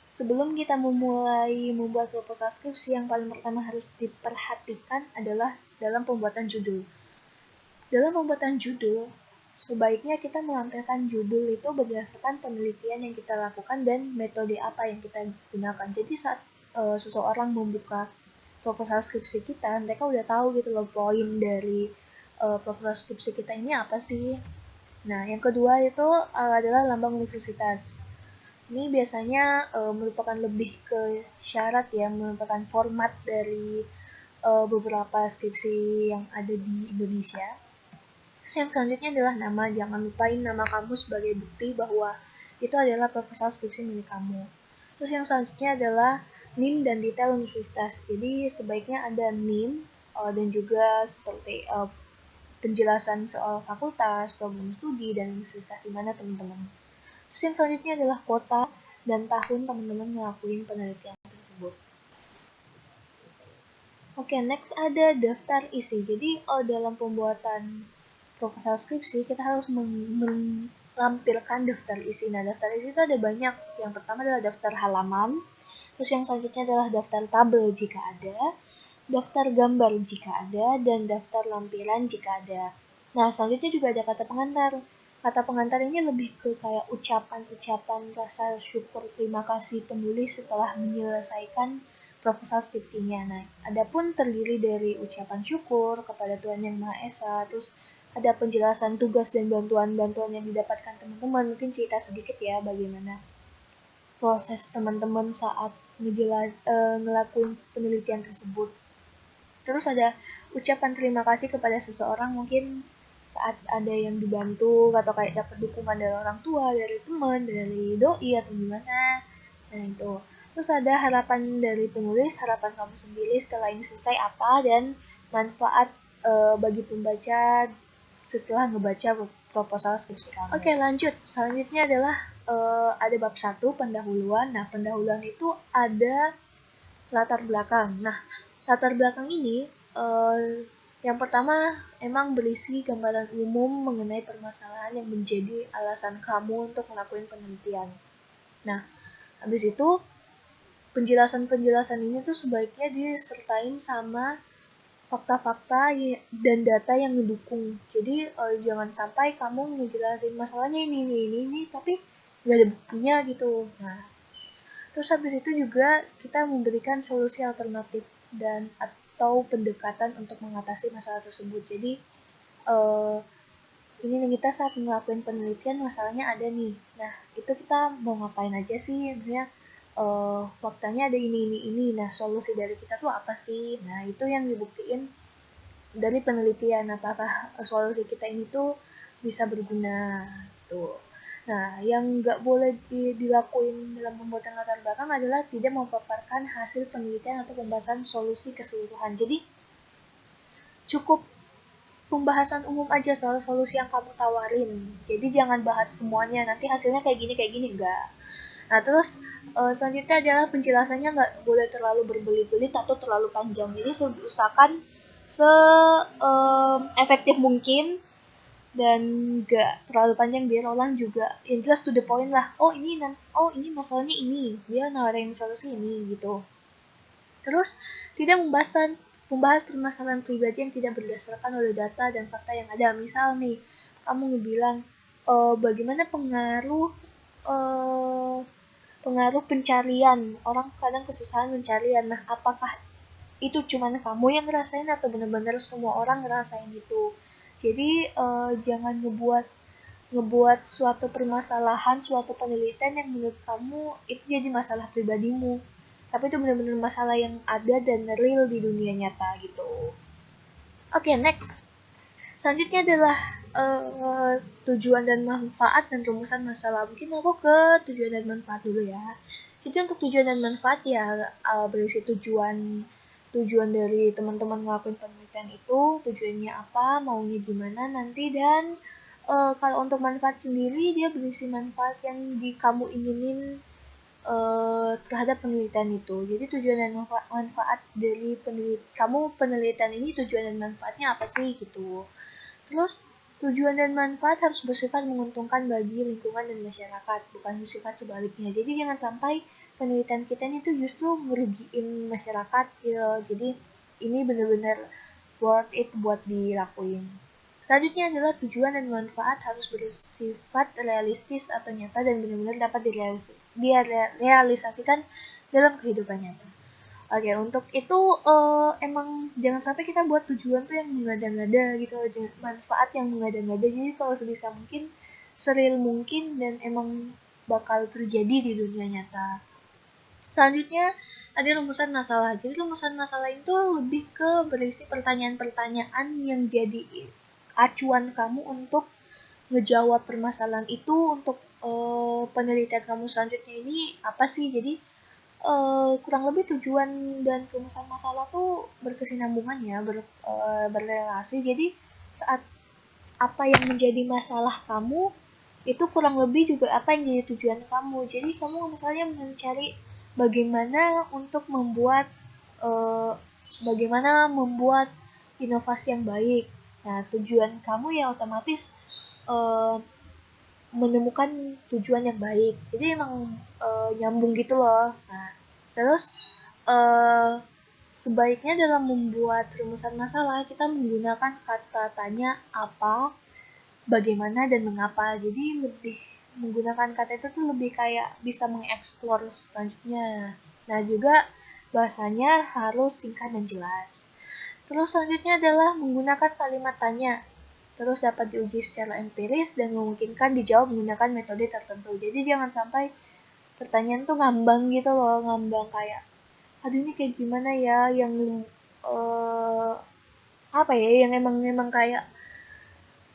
Sebelum kita memulai membuat proposal skripsi, yang paling pertama harus diperhatikan adalah dalam pembuatan judul. Dalam pembuatan judul, sebaiknya kita melampirkan judul itu berdasarkan penelitian yang kita lakukan dan metode apa yang kita gunakan. Jadi saat seseorang membuka proposal skripsi kita, mereka udah tahu gitu loh poin dari proposal skripsi kita ini apa sih. Nah, yang kedua itu adalah lambang universitas. Ini biasanya merupakan lebih ke syarat ya, merupakan format dari beberapa skripsi yang ada di Indonesia. Terus yang selanjutnya adalah nama. Jangan lupain nama kamu sebagai bukti bahwa itu adalah proposal skripsi milik kamu. Terus yang selanjutnya adalah NIM dan detail universitas. Jadi sebaiknya ada NIM dan juga seperti penjelasan soal fakultas, program studi, dan universitas di mana teman-teman. Terus yang selanjutnya adalah kota dan tahun teman-teman ngelakuin penelitian tersebut. Oke, next ada daftar isi. Jadi dalam pembuatan proposal skripsi kita harus melampirkan daftar isi. Nah, daftar isi itu ada banyak. Yang pertama adalah daftar halaman. Terus yang selanjutnya adalah daftar tabel jika ada, daftar gambar jika ada, dan daftar lampiran jika ada. Nah, selanjutnya juga ada kata pengantar. Kata pengantar ini lebih ke kayak ucapan-ucapan rasa syukur terima kasih penulis setelah menyelesaikan proposal skripsinya. Nah, adapun terdiri dari ucapan syukur kepada Tuhan Yang Maha Esa, terus ada penjelasan tugas dan bantuan-bantuan yang didapatkan teman-teman. Mungkin cerita sedikit ya bagaimana proses teman-teman saat ngelakuin penelitian tersebut. Terus ada ucapan terima kasih kepada seseorang, mungkin saat ada yang dibantu atau kayak dapat dukungan dari orang tua, dari teman, dari doi atau gimana. Nah itu. Terus ada harapan dari penulis, harapan kamu sendiri setelah ini selesai apa, dan manfaat bagi pembaca setelah ngebaca proposal skripsi kamu. Oke, lanjut. Selanjutnya adalah ada bab 1, pendahuluan. Nah, pendahuluan itu ada latar belakang. Nah, latar belakang ini yang pertama emang berisi gambaran umum mengenai permasalahan yang menjadi alasan kamu untuk melakukan penelitian. Nah, habis itu penjelasan-penjelasan ini tuh sebaiknya disertain sama fakta-fakta dan data yang mendukung. Jadi jangan sampai kamu ngejelasin masalahnya ini, tapi nggak ada buktinya gitu. Nah, terus habis itu juga kita memberikan solusi alternatif dan atau pendekatan untuk mengatasi masalah tersebut. Jadi ini nih kita saat melakukan penelitian masalahnya ada nih. Nah itu kita mau ngapain aja sih? Maksudnya faktanya ada ini. Nah solusi dari kita tuh apa sih? Nah itu yang dibuktiin dari penelitian. Apakah solusi kita ini tuh bisa berguna tuh. Nah, yang nggak boleh dilakuin dalam pembuatan latar belakang adalah tidak memaparkan hasil penelitian atau pembahasan solusi keseluruhan. Jadi, cukup pembahasan umum aja soal solusi yang kamu tawarin. Jadi, jangan bahas semuanya, nanti hasilnya kayak gini, enggak. Nah, terus selanjutnya adalah penjelasannya nggak boleh terlalu berbelit-belit atau terlalu panjang. Jadi, usahakan efektif mungkin dan gak terlalu panjang biar orang juga yang jelas to the point lah. Ini masalahnya ini, dia nawarin solusi ini gitu. Terus tidak membahas permasalahan pribadi yang tidak berdasarkan oleh data dan fakta yang ada. Misal nih kamu ngebilang bagaimana pengaruh pencarian, orang kadang kesusahan pencarian. Nah, apakah itu cuma kamu yang ngerasain atau benar-benar semua orang ngerasain itu? Jadi jangan ngebuat suatu permasalahan, suatu penelitian yang menurut kamu itu jadi masalah pribadimu. Tapi itu benar-benar masalah yang ada dan real di dunia nyata gitu. Oke, next. Selanjutnya adalah tujuan dan manfaat dan rumusan masalah. Mungkin aku ke tujuan dan manfaat dulu ya. Jadi untuk tujuan dan manfaat ya berisi tujuan dari teman-teman ngelakuin penelitian itu, tujuannya apa, maunya gimana nanti, dan kalau untuk manfaat sendiri dia berisi manfaat yang kamu inginin terhadap penelitian itu. Jadi tujuan dan manfaat dari penelitian ini, tujuan dan manfaatnya apa sih gitu. Terus Tujuan dan manfaat harus bersifat menguntungkan bagi lingkungan dan masyarakat, bukan bersifat sebaliknya. Jadi jangan sampai penelitian kita ini tuh justru ngerugiin masyarakat gitu. Jadi ini benar-benar worth it buat dilakuin. Selanjutnya adalah tujuan dan manfaat harus bersifat realistis atau nyata dan benar-benar dapat direalisasikan dalam kehidupan nyata. Oke, untuk itu emang jangan sampai kita buat tujuan tuh yang mengada-ngada gitu, manfaat yang mengada-ngada. Jadi kalau sebisa mungkin, seril mungkin dan emang bakal terjadi di dunia nyata. Selanjutnya ada rumusan masalah. Jadi rumusan masalah itu lebih ke berisi pertanyaan-pertanyaan yang jadi acuan kamu untuk ngejawab permasalahan itu untuk penelitian kamu selanjutnya ini apa sih. Jadi kurang lebih tujuan dan rumusan masalah tuh berkesinambungan ya, berrelasi. Jadi saat apa yang menjadi masalah kamu itu kurang lebih juga apa yang jadi tujuan kamu. Jadi kamu misalnya mencari bagaimana untuk membuat inovasi yang baik. Nah, tujuan kamu ya otomatis uh, menemukan tujuan yang baik. Jadi emang nyambung gitu loh. Nah, terus uh, sebaiknya dalam membuat rumusan masalah kita menggunakan kata tanya apa, bagaimana, dan mengapa. Jadi lebih menggunakan kata itu tuh lebih kayak bisa mengeksplor selanjutnya. Nah, juga bahasanya harus singkat dan jelas. Terus selanjutnya adalah menggunakan kalimat tanya. Terus dapat diuji secara empiris dan memungkinkan dijawab menggunakan metode tertentu. Jadi jangan sampai pertanyaan tuh ngambang gitu loh, ngambang kayak, aduh ini kayak gimana ya, yang apa ya, yang emang kayak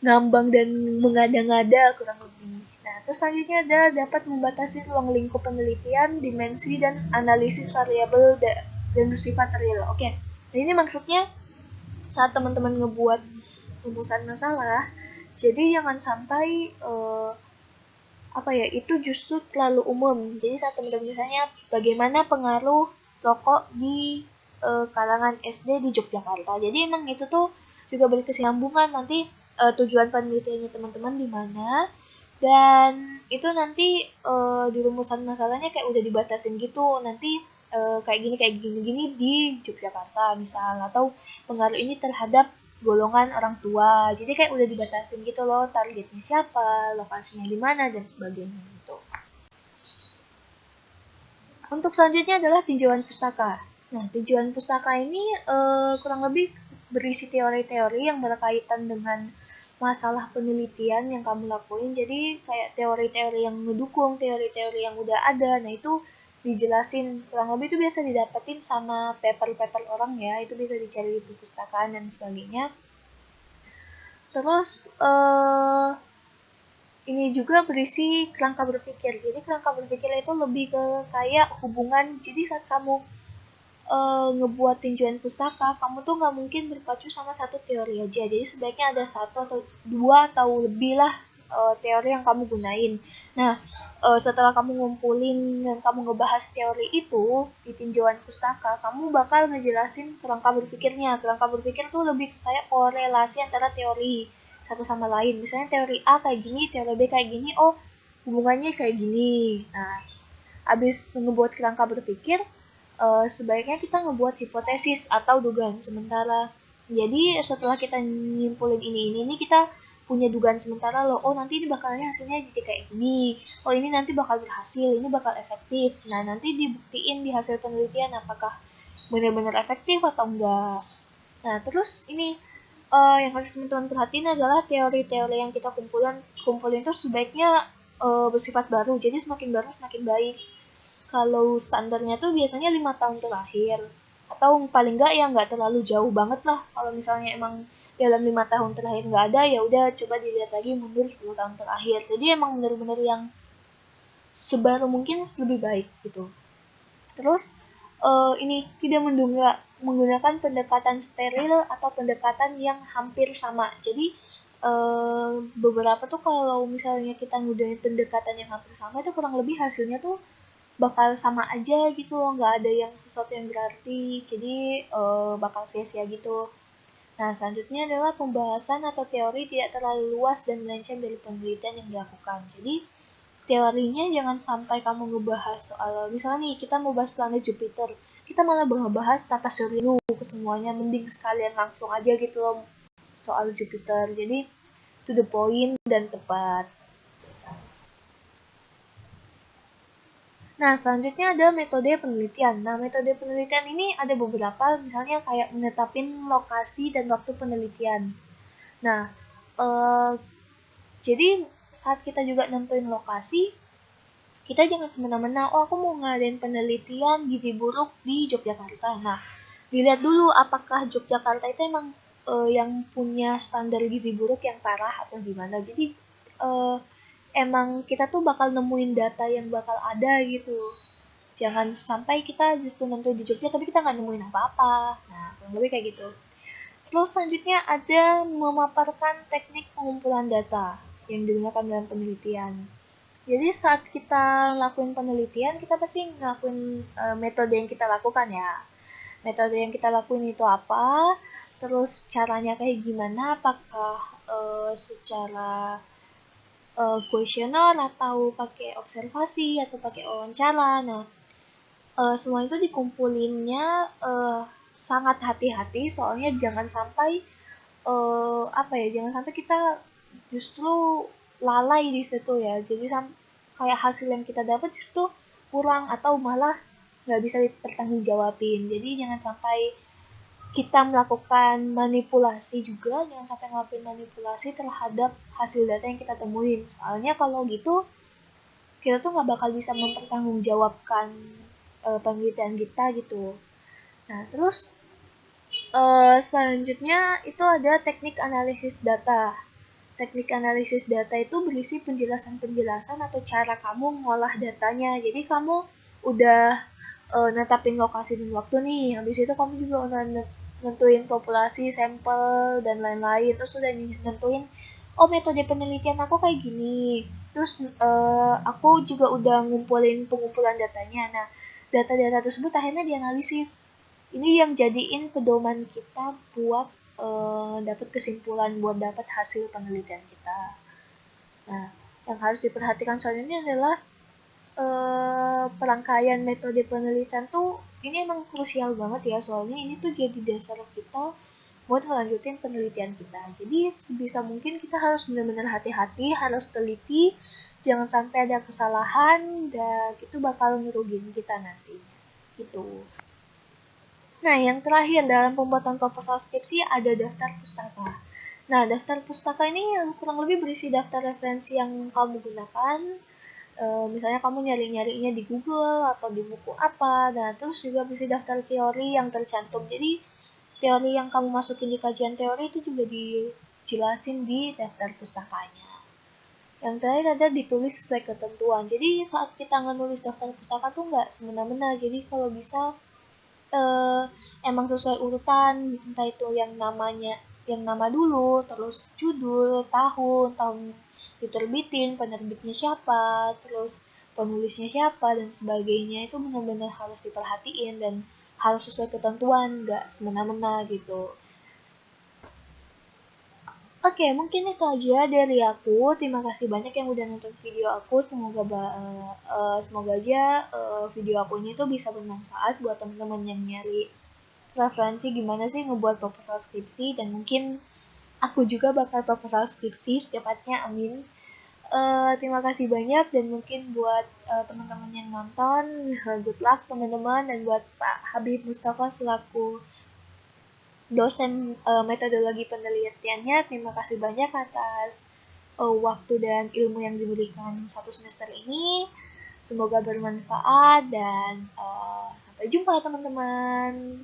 ngambang dan mengada-ngada kurang lebih. Nah, terus selanjutnya ada dapat membatasi ruang lingkup penelitian, dimensi, dan analisis variabel dan bersifat real. Oke, nah ini maksudnya saat teman-teman ngebuat rumusan masalah, jadi jangan sampai itu justru terlalu umum. Jadi saat teman-teman misalnya bagaimana pengaruh rokok di kalangan SD di Yogyakarta. Jadi emang itu tuh juga berkesinambungan nanti tujuan penelitiannya teman-teman di mana, dan itu nanti di rumusan masalahnya kayak udah dibatasin gitu. Nanti kayak gini di Yogyakarta misal, atau pengaruh ini terhadap golongan orang tua. Jadi kayak udah dibatasin gitu loh, targetnya siapa, lokasinya di mana, dan sebagainya gitu. Untuk selanjutnya adalah tinjauan pustaka. Nah, tinjauan pustaka ini kurang lebih berisi teori-teori yang berkaitan dengan masalah penelitian yang kamu lakuin. Jadi kayak teori-teori yang mendukung teori-teori yang udah ada. Nah, itu dijelasin. Kurang lebih itu biasa didapetin sama paper-paper orang ya. Itu bisa dicari di perpustakaan dan sebagainya. Terus ini juga berisi kerangka berpikir. Jadi kerangka berpikir itu lebih ke kayak hubungan. Jadi saat kamu ngebuat tinjauan pustaka, kamu tuh nggak mungkin berpacu sama satu teori aja. Jadi sebaiknya ada satu atau dua atau lebih lah teori yang kamu gunain. Nah, setelah kamu ngumpulin dan kamu ngebahas teori itu di tinjauan pustaka, kamu bakal ngejelasin kerangka berpikirnya. Kerangka berpikir tuh lebih kayak korelasi antara teori satu sama lain. Misalnya teori A kayak gini, teori B kayak gini, oh hubungannya kayak gini. Nah, abis ngebuat kerangka berpikir, sebaiknya kita ngebuat hipotesis atau dugaan sementara. Jadi setelah kita nyimpulin ini kita punya dugaan sementara loh, oh nanti ini bakalnya hasilnya jadi kayak gini, oh ini nanti bakal berhasil, ini bakal efektif. Nah nanti dibuktiin di hasil penelitian apakah benar-benar efektif atau enggak. Nah terus ini yang harus teman-teman perhatiin adalah teori-teori yang kita kumpulin itu sebaiknya bersifat baru, jadi semakin baru semakin baik. Kalau standarnya tuh biasanya 5 tahun terakhir, atau paling enggak ya nggak terlalu jauh banget lah. Kalau misalnya emang dalam 5 tahun terakhir nggak ada, ya udah coba dilihat lagi mundur 10 tahun terakhir. Jadi emang benar-benar yang sebaru mungkin lebih baik gitu. Terus ini tidak menggunakan pendekatan steril atau pendekatan yang hampir sama. Jadi beberapa tuh kalau misalnya kita nggunain pendekatan yang hampir sama itu kurang lebih hasilnya tuh bakal sama aja gitu loh, nggak ada yang sesuatu yang berarti, jadi bakal sia-sia gitu. Nah, selanjutnya adalah pembahasan atau teori tidak terlalu luas dan melenceng dari penelitian yang dilakukan. Jadi, teorinya jangan sampai kamu ngebahas soal, misalnya nih, kita mau bahas planet Jupiter, kita malah bahas tata surya dulu ke semuanya, mending sekalian langsung aja gitu loh soal Jupiter. Jadi, to the point dan tepat. Nah, selanjutnya ada metode penelitian. Nah, metode penelitian ini ada beberapa, misalnya kayak menetapin lokasi dan waktu penelitian. Nah, jadi saat kita juga nentuin lokasi, kita jangan semena-mena, oh aku mau ngadain penelitian gizi buruk di Yogyakarta. Nah, dilihat dulu apakah Yogyakarta itu emang yang punya standar gizi buruk yang parah atau gimana. Jadi emang kita tuh bakal nemuin data yang bakal ada gitu. Jangan sampai kita justru nentuin di Jogja tapi kita nggak nemuin apa-apa. Nah, kurang lebih kayak gitu. Terus selanjutnya ada memaparkan teknik pengumpulan data yang digunakan dalam penelitian. Jadi saat kita lakuin penelitian, kita pasti ngelakuin metode yang kita lakukan ya. Metode yang kita lakuin itu apa, terus caranya kayak gimana, apakah secara kuesioner atau pakai observasi atau pakai wawancara. Nah, semua itu dikumpulinnya sangat hati-hati, soalnya jangan sampai jangan sampai kita justru lalai di situ ya. Jadi kayak hasil yang kita dapat justru kurang atau malah nggak bisa dipertanggungjawabin. Jadi jangan sampai kita melakukan manipulasi juga, jangan sampai ngelakuin manipulasi terhadap hasil data yang kita temuin. Soalnya kalau gitu kita tuh nggak bakal bisa mempertanggungjawabkan penelitian kita gitu. Nah, terus selanjutnya itu ada teknik analisis data. Teknik analisis data itu berisi penjelasan-penjelasan atau cara kamu ngolah datanya. Jadi kamu udah netapin lokasi dan waktu nih. Habis itu kamu juga udah nentuin populasi, sampel, dan lain-lain. Terus udah nentuin, oh metode penelitian aku kayak gini. Terus aku juga udah ngumpulin pengumpulan datanya. Nah, data-data tersebut akhirnya dianalisis. Ini yang jadiin pedoman kita buat dapat kesimpulan, buat dapat hasil penelitian kita. Nah, yang harus diperhatikan selanjutnya adalah perangkaian metode penelitian tuh ini emang krusial banget ya, soalnya ini tuh jadi dasar kita buat melanjutin penelitian kita. Jadi sebisa mungkin kita harus benar-benar hati-hati, harus teliti, jangan sampai ada kesalahan dan itu bakal ngerugiin kita nantinya. Gitu. Nah, yang terakhir dalam pembuatan proposal skripsi ada daftar pustaka. Nah, daftar pustaka ini kurang lebih berisi daftar referensi yang kamu gunakan. Misalnya kamu nyari-nyarinya di Google atau di buku apa. Nah, terus juga berisi daftar teori yang tercantum. Jadi, teori yang kamu masukin di kajian teori itu juga dijelasin di daftar pustakanya. Yang terakhir ada ditulis sesuai ketentuan. Jadi, saat kita nulis daftar pustaka tuh nggak semena-mena. Jadi, kalau bisa emang sesuai urutan, entah itu yang nama dulu, terus judul, tahun diterbitin, penerbitnya siapa, terus penulisnya siapa dan sebagainya, itu benar-benar harus diperhatiin dan harus sesuai ketentuan, nggak semena-mena gitu. Oke, mungkin itu aja dari aku. Terima kasih banyak yang udah nonton video aku. Semoga aja video aku ini tuh bisa bermanfaat buat teman-teman yang nyari referensi gimana sih ngebuat proposal skripsi, dan mungkin aku juga bakal proposal skripsi secepatnya, amin. Terima kasih banyak, dan mungkin buat teman-teman yang nonton, good luck teman-teman, dan buat Pak Habib Mustafa selaku dosen metodologi penelitiannya, terima kasih banyak atas waktu dan ilmu yang diberikan satu semester ini. Semoga bermanfaat dan sampai jumpa teman-teman.